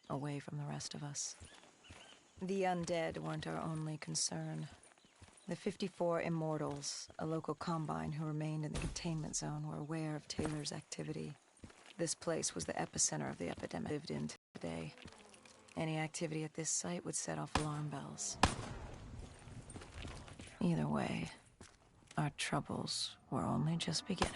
away from the rest of us. The undead weren't our only concern. The 54 Immortals, a local combine who remained in the containment zone, were aware of Taylor's activity. This place was the epicenter of the epidemic lived in today. Any activity at this site would set off alarm bells. Either way, our troubles were only just beginning.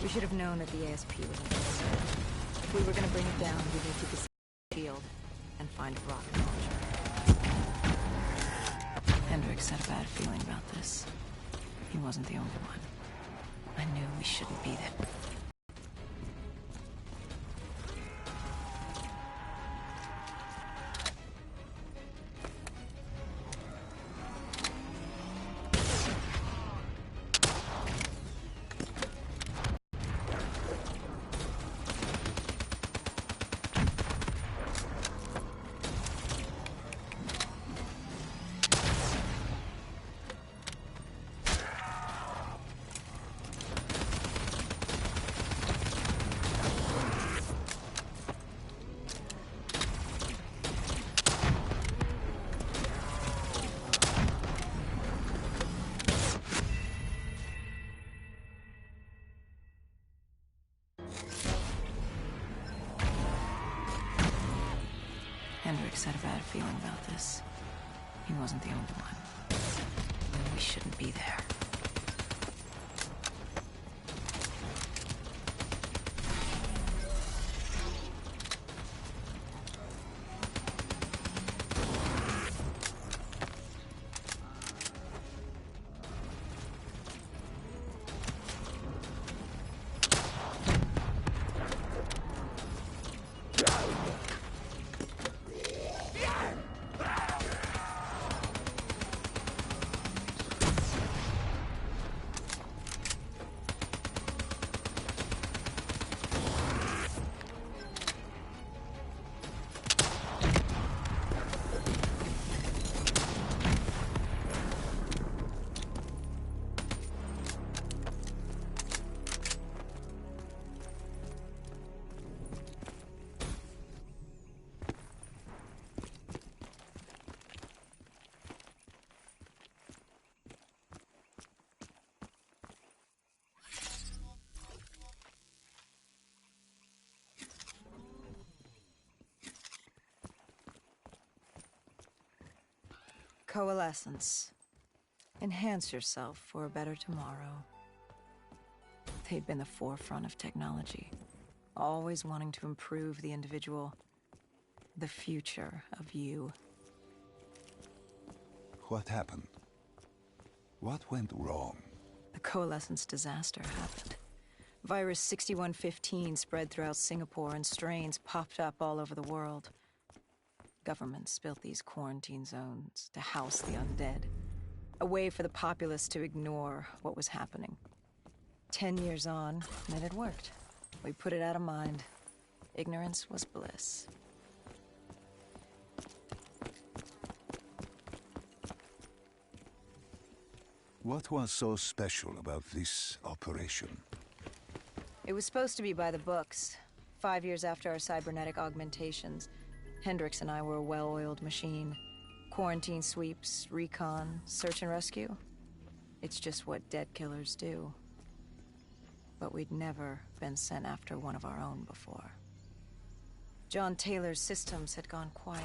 We should have known that the ASP was interested. If we were going to bring it down, we needed to get the shield and find a rocket launcher. Hendricks had a bad feeling about this. He wasn't the only one. I knew we shouldn't be there. Hendricks had a bad feeling about this. He wasn't the only one. We shouldn't be there. Coalescence. Enhance yourself for a better tomorrow. They'd been the forefront of technology, always wanting to improve the individual, the future of you. What happened? What went wrong? The Coalescence disaster happened. Virus 6115 spread throughout Singapore and strains popped up all over the world. Governments built these quarantine zones to house the undead, a way for the populace to ignore what was happening. 10 years on, it had worked. We put it out of mind. Ignorance was bliss. What was so special about this operation? It was supposed to be by the books. 5 years after our cybernetic augmentations, Hendricks and I were a well-oiled machine. Quarantine sweeps, recon, search and rescue. It's just what dead killers do. but we'd never been sent after one of our own before. John Taylor's systems had gone quiet.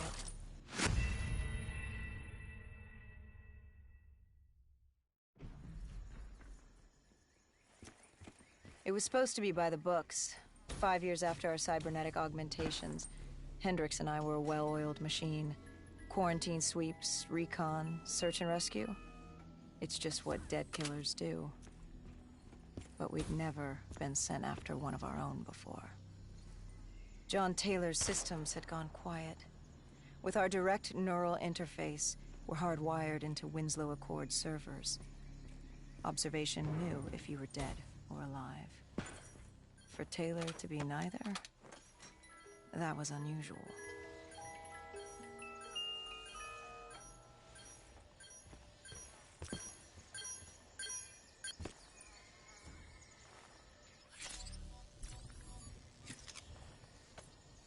It was supposed to be by the books. 5 years after our cybernetic augmentations, Hendricks and I were a well-oiled machine. Quarantine sweeps, recon, search and rescue. It's just what dead killers do. But we'd never been sent after one of our own before. John Taylor's systems had gone quiet. With our direct neural interface, we're hardwired into Winslow Accord servers. Observation knew if you were dead or alive. For Taylor to be neither, that was unusual.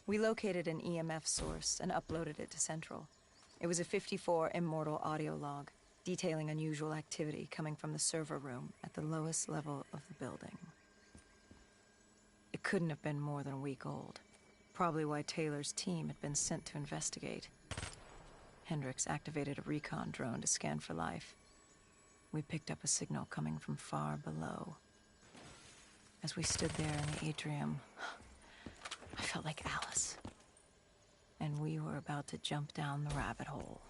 We located an EMF source and uploaded it to Central. It was a 54 immortal audio log, detailing unusual activity coming from the server room at the lowest level of the building. It couldn't have been more than a week old, probably why Taylor's team had been sent to investigate. Hendricks activated a recon drone to scan for life. We picked up a signal coming from far below. As we stood there in the atrium, I felt like Alice. And we were about to jump down the rabbit hole.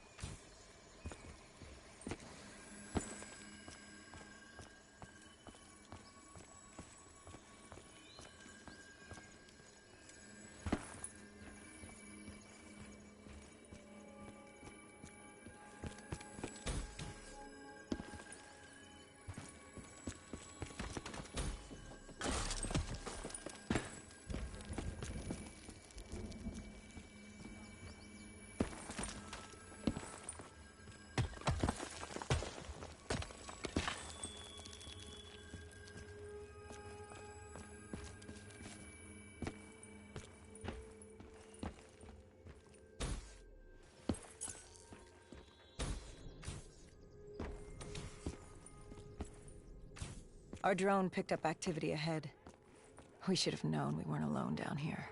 Our drone picked up activity ahead. We should have known we weren't alone down here.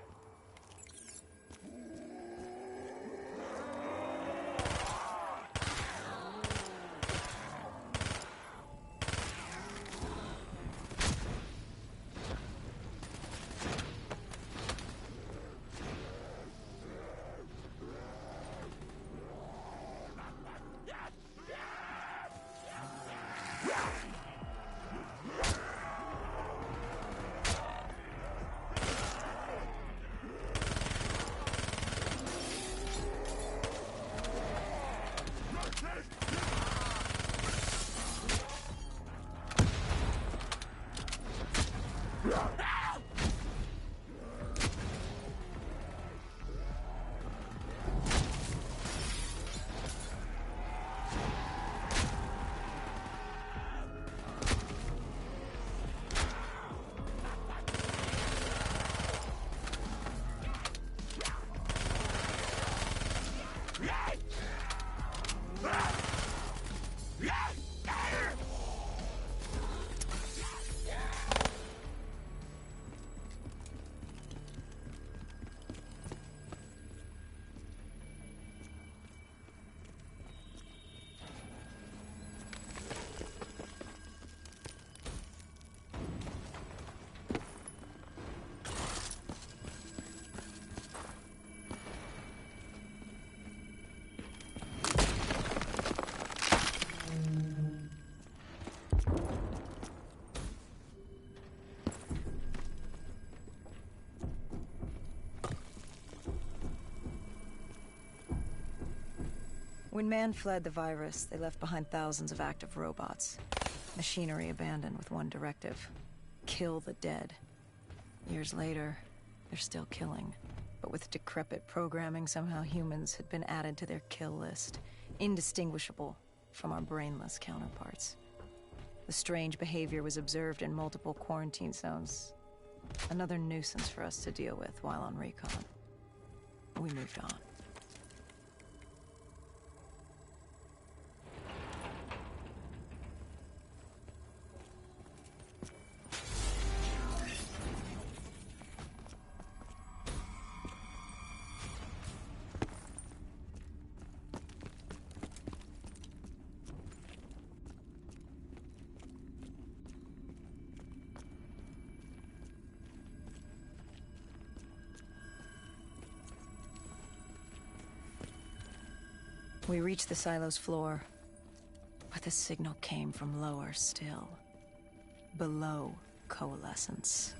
When man fled the virus, they left behind thousands of active robots. Machinery abandoned with one directive: kill the dead. Years later, they're still killing. But with decrepit programming, somehow humans had been added to their kill list, indistinguishable from our brainless counterparts. The strange behavior was observed in multiple quarantine zones. Another nuisance for us to deal with while on recon. We moved on. We reached the silo's floor, but the signal came from lower still. Below coalescence.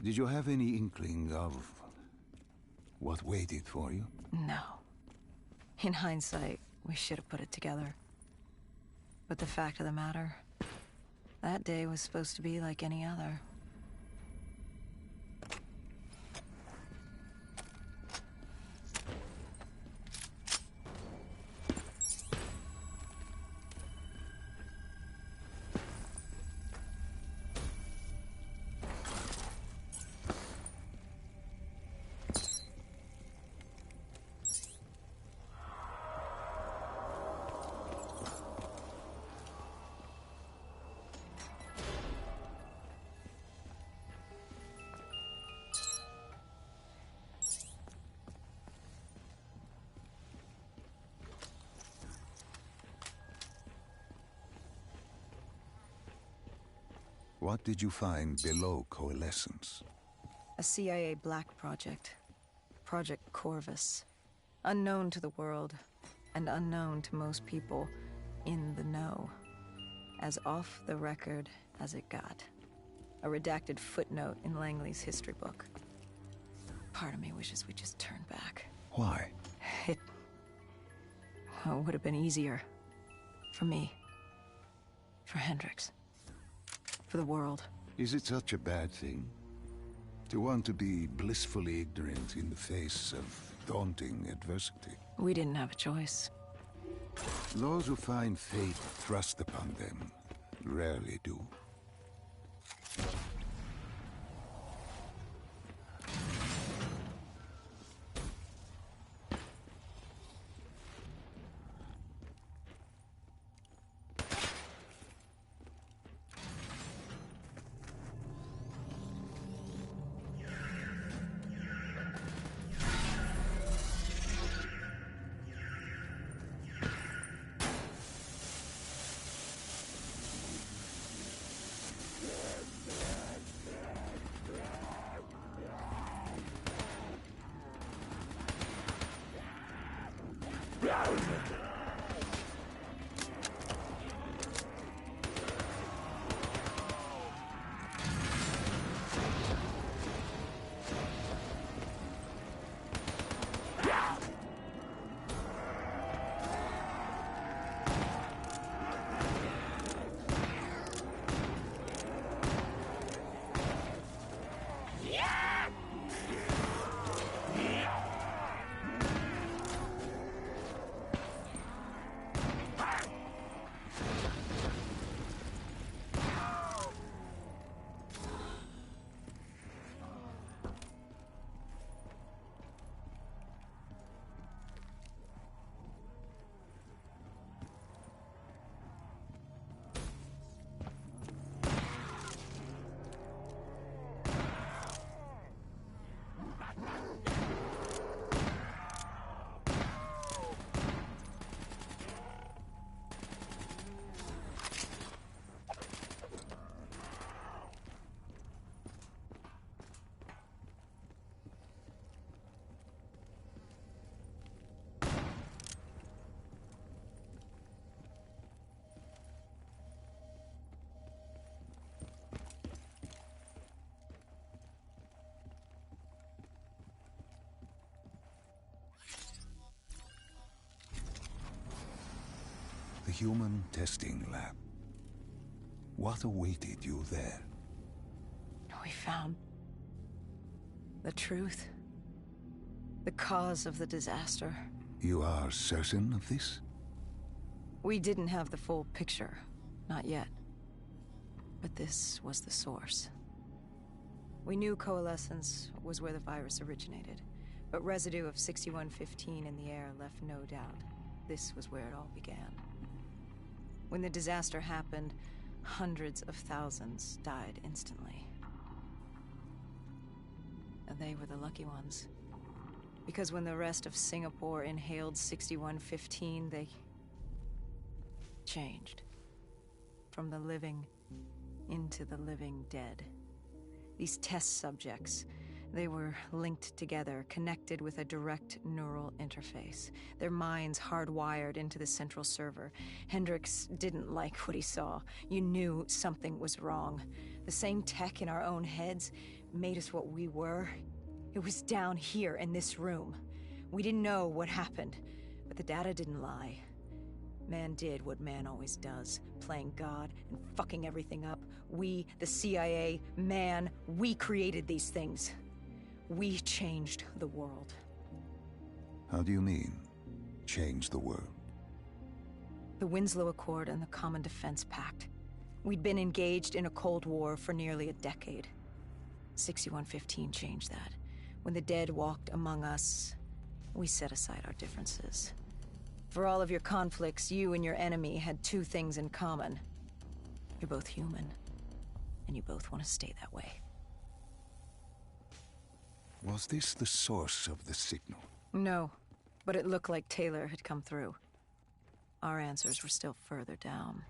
Did you have any inkling of what waited for you? No. In hindsight, we should have put it together. But the fact of the matter, that day was supposed to be like any other. What did you find below coalescence? A CIA black project. Project Corvus. Unknown to the world, and unknown to most people, in the know. As off the record as it got. A redacted footnote in Langley's history book. Part of me wishes we just turned back. Why? It would have been easier. For me. For Hendricks. For the world. Is it such a bad thing? To want to be blissfully ignorant in the face of daunting adversity? We didn't have a choice. Those who find fate thrust upon them rarely do. The human testing lab. What awaited you there? We found the truth. The cause of the disaster. You are certain of this? We didn't have the full picture. Not yet. But this was the source. We knew coalescence was where the virus originated, but residue of 6115 in the air left no doubt. This was where it all began. When the disaster happened, hundreds of thousands died instantly. And they were the lucky ones. Because when the rest of Singapore inhaled 6115, they changed. From the living into the living dead. These test subjects, they were linked together, connected with a direct neural interface. Their minds hardwired into the central server. Hendricks didn't like what he saw. You knew something was wrong. The same tech in our own heads made us what we were. It was down here in this room. We didn't know what happened, but the data didn't lie. Man did what man always does, playing God and fucking everything up. We, the CIA, man, we created these things. We changed the world. How do you mean, change the world? The Winslow Accord and the Common Defense Pact. We'd been engaged in a Cold War for nearly a decade. 6115 changed that. When the dead walked among us, we set aside our differences. For all of your conflicts, you and your enemy had two things in common. You're both human, and you both want to stay that way. Was this the source of the signal? No, but it looked like Taylor had come through. Our answers were still further down.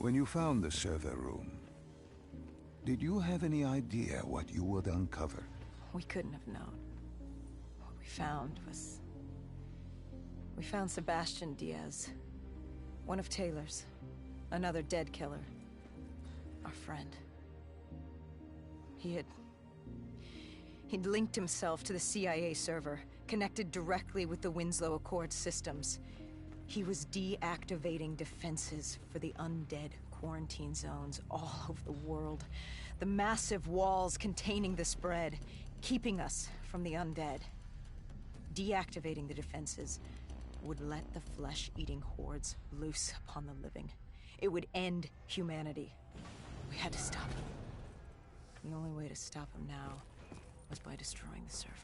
When you found the server room, did you have any idea what you would uncover? We couldn't have known. What we found was... We found Sebastian Diaz. One of Taylor's. Another dead killer. Our friend. He'd linked himself to the CIA server, connected directly with the Winslow Accord systems. He was deactivating defenses for the undead quarantine zones all over the world. The massive walls containing the spread, keeping us from the undead. Deactivating the defenses would let the flesh-eating hordes loose upon the living. It would end humanity. We had to stop him. The only way to stop him now was by destroying the server.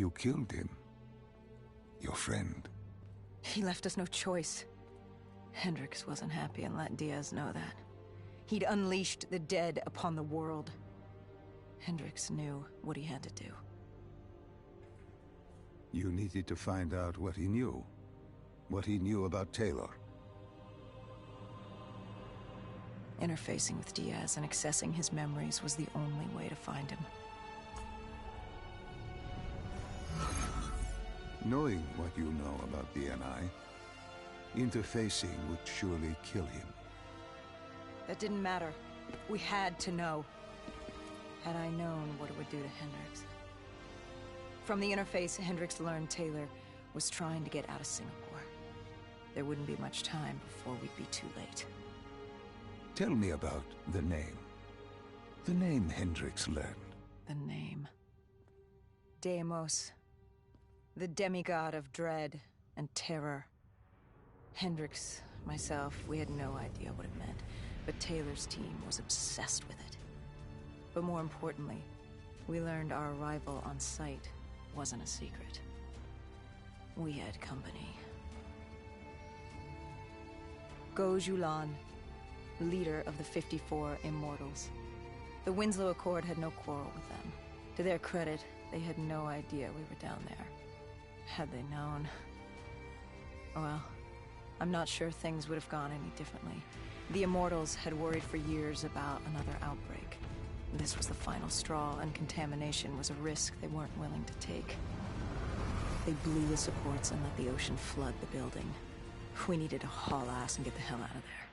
You killed him. Your friend. He left us no choice. Hendricks wasn't happy and let Diaz know that. He'd unleashed the dead upon the world. Hendricks knew what he had to do. You needed to find out what he knew. What he knew about Taylor. Interfacing with Diaz and accessing his memories was the only way to find him. Knowing what you know about BNI, interfacing would surely kill him. That didn't matter. We had to know. Had I known what it would do to Hendricks. From the interface, Hendricks learned Taylor was trying to get out of Singapore. There wouldn't be much time before we'd be too late. Tell me about the name. The name Hendricks learned. The name. Deimos. The demigod of dread and terror. Hendricks, myself, we had no idea what it meant, but Taylor's team was obsessed with it. But more importantly, we learned our arrival on site wasn't a secret. We had company. Go Julan, leader of the 54 Immortals. The Winslow Accord had no quarrel with them. To their credit, they had no idea we were down there. Had they known... well, I'm not sure things would have gone any differently. The Immortals had worried for years about another outbreak. This was the final straw, and contamination was a risk they weren't willing to take. They blew the supports and let the ocean flood the building. We needed to haul ass and get the hell out of there.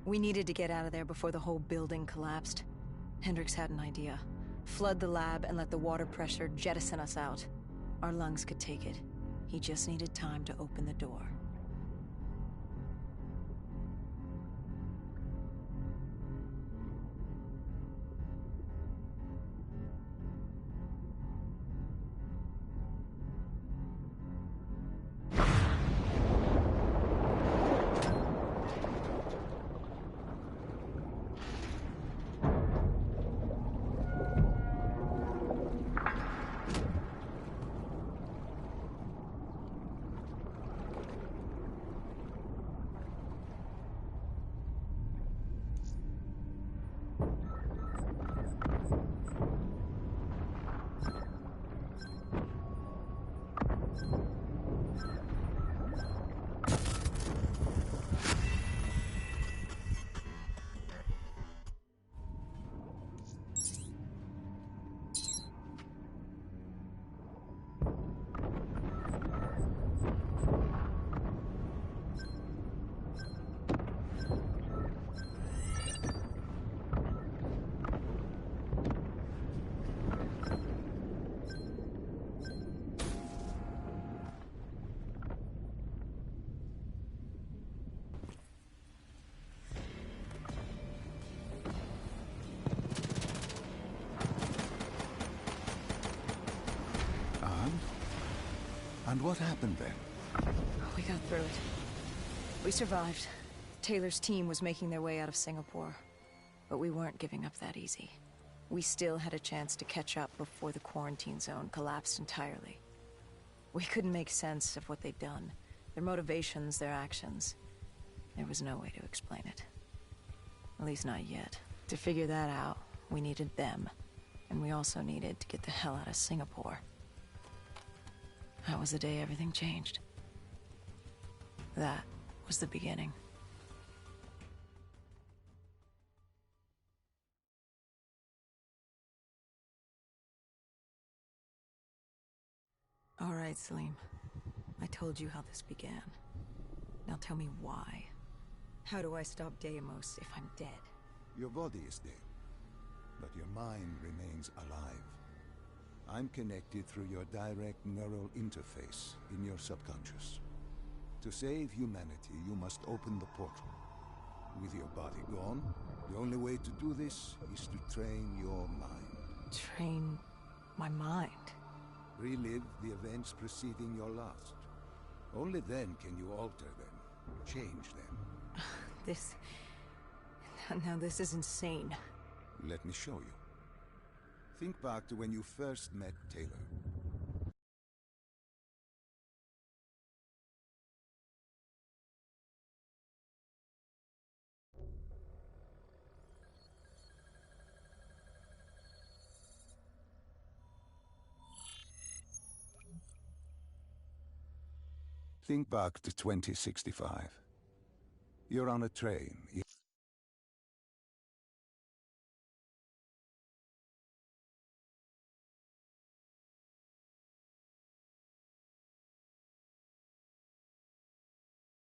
We needed to get out of there before the whole building collapsed. Hendricks had an idea. Flood the lab and let the water pressure jettison us out. Our lungs could take it. He just needed time to open the door. And what happened then? We got through it. We survived. Taylor's team was making their way out of Singapore. But we weren't giving up that easy. We still had a chance to catch up before the quarantine zone collapsed entirely. We couldn't make sense of what they'd done. Their motivations, their actions. There was no way to explain it. At least not yet. To figure that out, we needed them. And we also needed to get the hell out of Singapore. That was the day everything changed. That was the beginning. All right, Salim. I told you how this began. Now tell me why. How do I stop Deimos if I'm dead? Your body is dead, but your mind remains alive. I'm connected through your direct neural interface in your subconscious. To save humanity, you must open the portal. With your body gone, the only way to do this is to train your mind. Train my mind? Relive the events preceding your last. Only then can you alter them, change them. This... Now this is insane. Let me show you. Think back to when you first met Taylor. Think back to 2065. You're on a train.